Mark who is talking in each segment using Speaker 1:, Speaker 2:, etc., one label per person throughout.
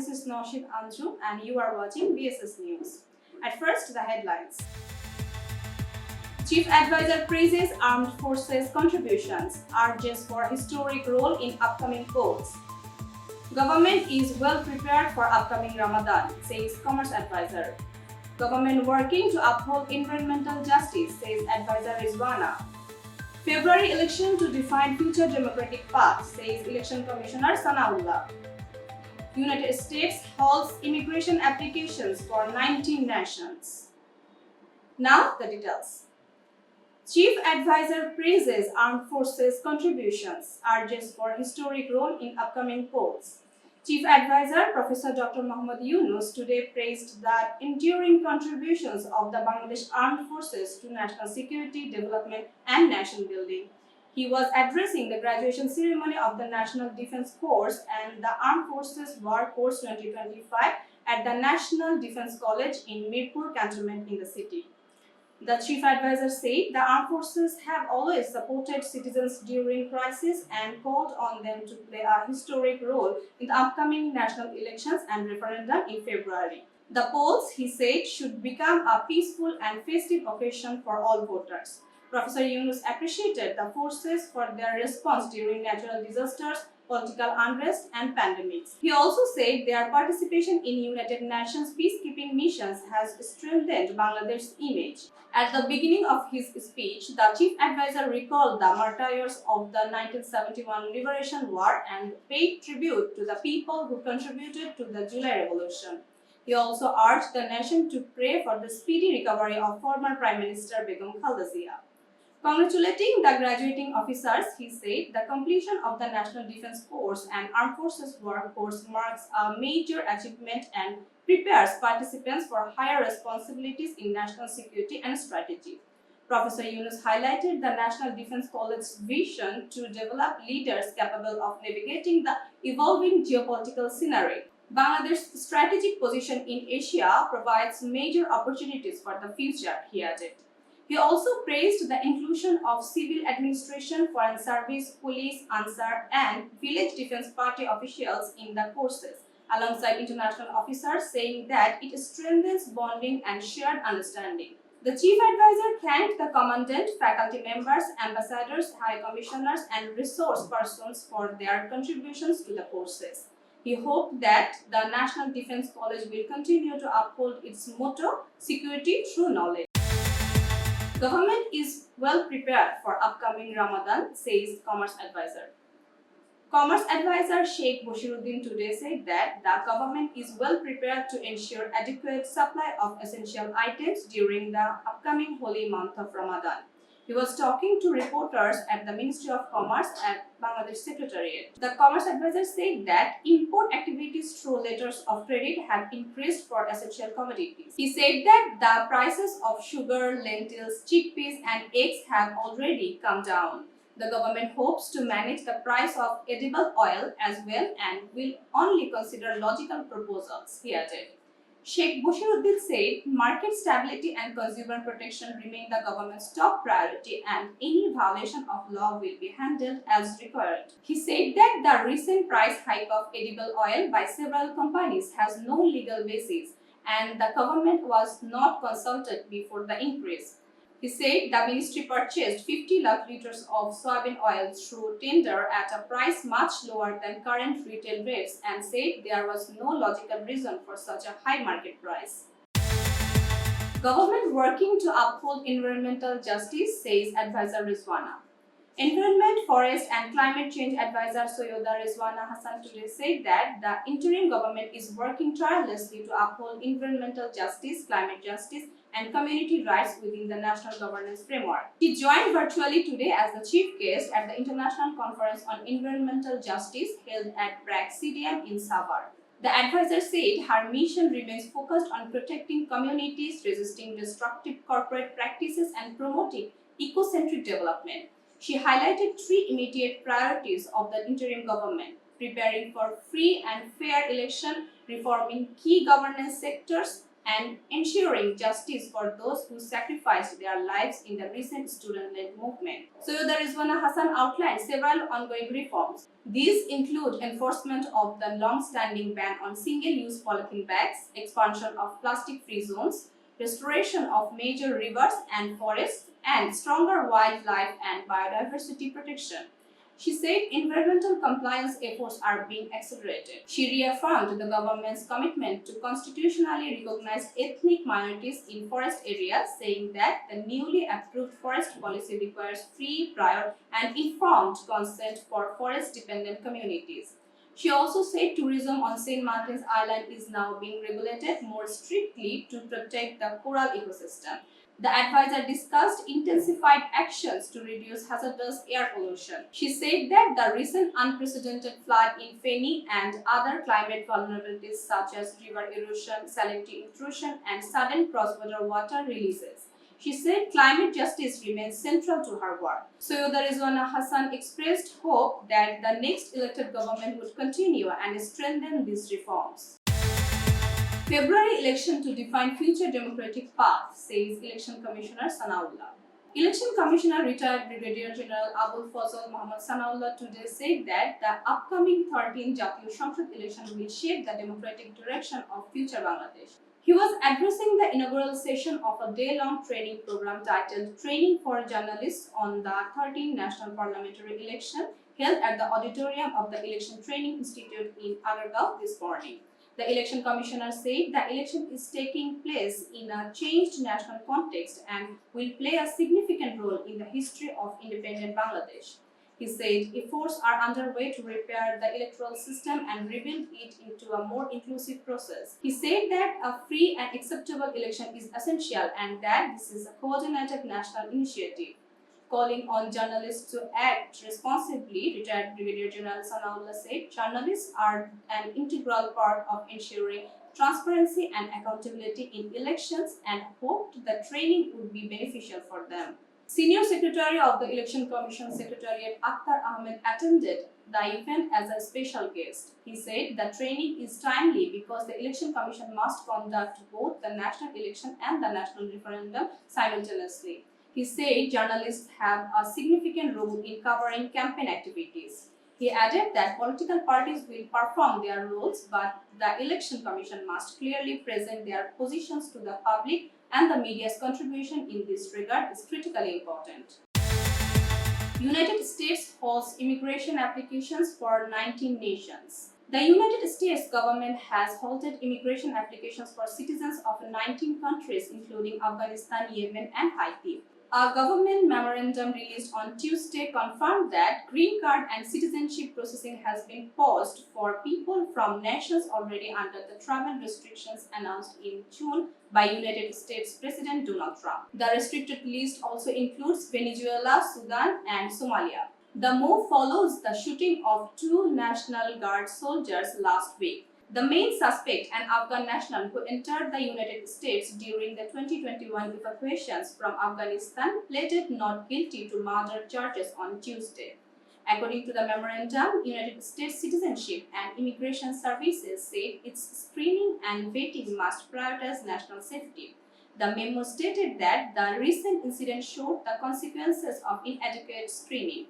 Speaker 1: this is Naushid Anju and you are watching BSS News. At first, the headlines. Chief Advisor praises Armed Forces contributions, urges for historic role in upcoming polls. Government is well prepared for upcoming Ramadan, says Commerce Advisor. Government working to uphold environmental justice, says Advisor Rizwana. February election to define future democratic path, says Election Commissioner Sanaullah. United States halts immigration applications for 19 nations. Now the details. Chief Advisor praises Armed Forces contributions, urges for historic role in upcoming polls. Chief Advisor Professor Dr. Muhammad Yunus today praised the enduring contributions of the Bangladesh Armed Forces to national security, development and nation building. He was addressing the graduation ceremony of the National Defense Course and the Armed Forces War Course 2025 at the National Defense College in Mirpur Cantonment in the city. The Chief Advisor said the armed forces have always supported citizens during crisis and called on them to play a historic role in the upcoming national elections and referendum in February. The polls, he said, should become a peaceful and festive occasion for all voters. Professor Yunus appreciated the forces for their response during natural disasters, political unrest and pandemics. He also said their participation in United Nations peacekeeping missions has strengthened Bangladesh's image. At the beginning of his speech, the Chief Advisor recalled the martyrs of the 1971 Liberation War and paid tribute to the people who contributed to the July Revolution. He also urged the nation to pray for the speedy recovery of former Prime Minister Begum Khaleda Zia. Congratulating the graduating officers, he said the completion of the National Defense Course and Armed Forces War Course marks a major achievement and prepares participants for higher responsibilities in national security and strategy. Professor Yunus highlighted the National Defense College's vision to develop leaders capable of navigating the evolving geopolitical scenario. Bangladesh's strategic position in Asia provides major opportunities for the future, he added. He also praised the inclusion of civil administration, foreign service, police, Ansar and village defense party officials in the courses, alongside international officers, saying that it strengthens bonding and shared understanding. The Chief Advisor thanked the Commandant, faculty members, ambassadors, High Commissioners and resource persons for their contributions to the courses. He hoped that the National Defense College will continue to uphold its motto, security through knowledge. Government is well prepared for upcoming Ramadan, says Commerce Advisor. Commerce Advisor Sheikh Boshiruddin today said that the government is well prepared to ensure adequate supply of essential items during the upcoming holy month of Ramadan. He was talking to reporters at the Ministry of Commerce at Bangladesh Secretariat. The Commerce Advisor said that import activities through letters of credit have increased for essential commodities. He said that the prices of sugar, lentils, chickpeas and eggs have already come down. The government hopes to manage the price of edible oil as well and will only consider logical proposals, he added. Sheikh Boshiruddin said market stability and consumer protection remain the government's top priority and any violation of law will be handled as required. He said that the recent price hike of edible oil by several companies has no legal basis and the government was not consulted before the increase. He said the ministry purchased 50 lakh liters of soybean oil through tender at a price much lower than current retail rates and said there was no logical reason for such a high market price. Government working to uphold environmental justice, says Advisor Rizwana. Environment, Forest and Climate Change Advisor Sayyidah Rizwana Hassan today said that the interim government is working tirelessly to uphold environmental justice, climate justice and community rights within the national governance framework. She joined virtually today as the chief guest at the International Conference on Environmental Justice held at BRAC CDM in Savar. The advisor said her mission remains focused on protecting communities, resisting destructive corporate practices and promoting eco-centric development. She highlighted three immediate priorities of the interim government: preparing for free and fair election, reforming key governance sectors, and ensuring justice for those who sacrificed their lives in the recent student-led movement. Sayyida Rizwana Hassan outlined several ongoing reforms. These include enforcement of the long-standing ban on single-use polythene bags, expansion of plastic-free zones, restoration of major rivers and forests, and stronger wildlife and biodiversity protection. She said environmental compliance efforts are being accelerated. She reaffirmed the government's commitment to constitutionally recognized ethnic minorities in forest areas, saying that the newly approved forest policy requires free, prior, and informed consent for forest-dependent communities. She also said tourism on St. Martin's Island is now being regulated more strictly to protect the coral ecosystem. The advisor discussed intensified actions to reduce hazardous air pollution. She said that the recent unprecedented flood in Feni and other climate vulnerabilities such as river erosion, salinity intrusion, and sudden cross-border water releases. She said climate justice remains central to her work. Sayyida Rizwana Hassan expressed hope that the next elected government would continue and strengthen these reforms. February election to define future democratic path, says Election Commissioner Sanaullah. Election Commissioner retired Brigadier General Abul Fazl Mohammad Sanaullah today said that the upcoming 13th Jatiyo সংসদ election will shape the democratic direction of future Bangladesh. He was addressing the inaugural session of a day-long training program titled Training for Journalists on the 13th National Parliamentary Election held at the auditorium of the Election Training Institute in Agargaon this morning. The Election Commissioner said the election is taking place in a changed national context and will play a significant role in the history of independent Bangladesh. He said efforts are underway to repair the electoral system and rebuild it into a more inclusive process. He said that a free and acceptable election is essential and that this is a coordinated national initiative. Calling on journalists to act responsibly, retired Brigadier General Sanaullah said journalists are an integral part of ensuring transparency and accountability in elections and hoped the training would be beneficial for them. Senior Secretary of the Election Commission Secretariat Akhtar Ahmed attended the event as a special guest. He said the training is timely because the Election Commission must conduct both the national election and the national referendum simultaneously. He said journalists have a significant role in covering campaign activities. He added that political parties will perform their roles, but the Election Commission must clearly present their positions to the public, and the media's contribution in this regard is critically important. United States holds immigration applications for 19 nations. The United States government has halted immigration applications for citizens of 19 countries, including Afghanistan, Yemen, and Haiti. A government memorandum released on Tuesday confirmed that green card and citizenship processing has been paused for people from nations already under the travel restrictions announced in June by United States President Donald Trump. The restricted list also includes Venezuela, Sudan, and Somalia. The move follows the shooting of 2 National Guard soldiers last week. The main suspect, an Afghan national who entered the United States during the 2021 evacuations from Afghanistan, pleaded not guilty to murder charges on Tuesday. According to the memorandum, United States Citizenship and Immigration Services said its screening and vetting must prioritize national safety. The memo stated that the recent incident showed the consequences of inadequate screening.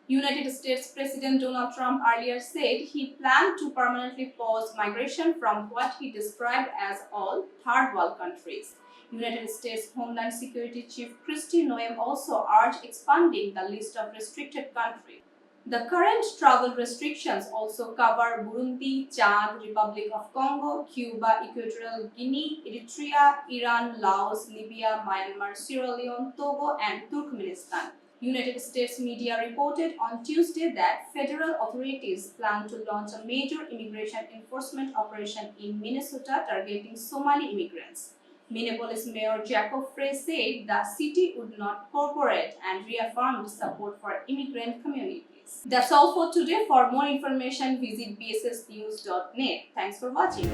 Speaker 1: United States President Donald Trump earlier said he planned to permanently pause migration from what he described as all third world countries. United States Homeland Security Chief Kristi Noem also urged expanding the list of restricted countries. The current travel restrictions also cover Burundi, Chad, Republic of Congo, Cuba, Equatorial Guinea, Eritrea, Iran, Laos, Libya, Myanmar, Sierra Leone, Togo, and Turkmenistan. United States media reported on Tuesday that federal authorities plan to launch a major immigration enforcement operation in Minnesota targeting Somali immigrants. Minneapolis Mayor Jacob Frey said the city would not cooperate and reaffirmed support for immigrant communities. That's all for today. For more information, visit bssnews.net. Thanks for watching.